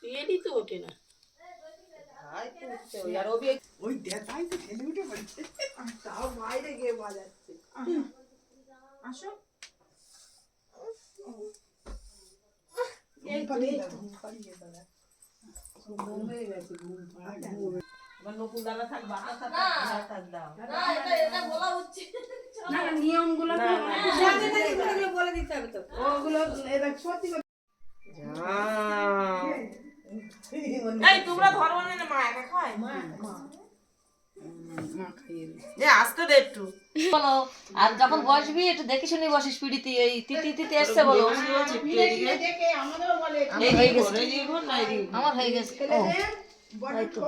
তেলই তো ওঠে না। ওই দেখাই তো ঠেলে উঠে পড়ছে, তাও বাইরে গিয়ে বাজাচ্ছে। আসো নিয়মগুলো বলে দিতে হবে তো, ওগুলো সত্যি তোমরা ধরো না, মা একা খায়। আসতে দে একটু বলো। আর যখন বসবি একটু দেখে শুনে বসিস, পিড়িতে এই তিতি তিতি এসছে বলো। দেখে আমাদেরও বলে আমার হয়ে গেছে। ও, তাই তো।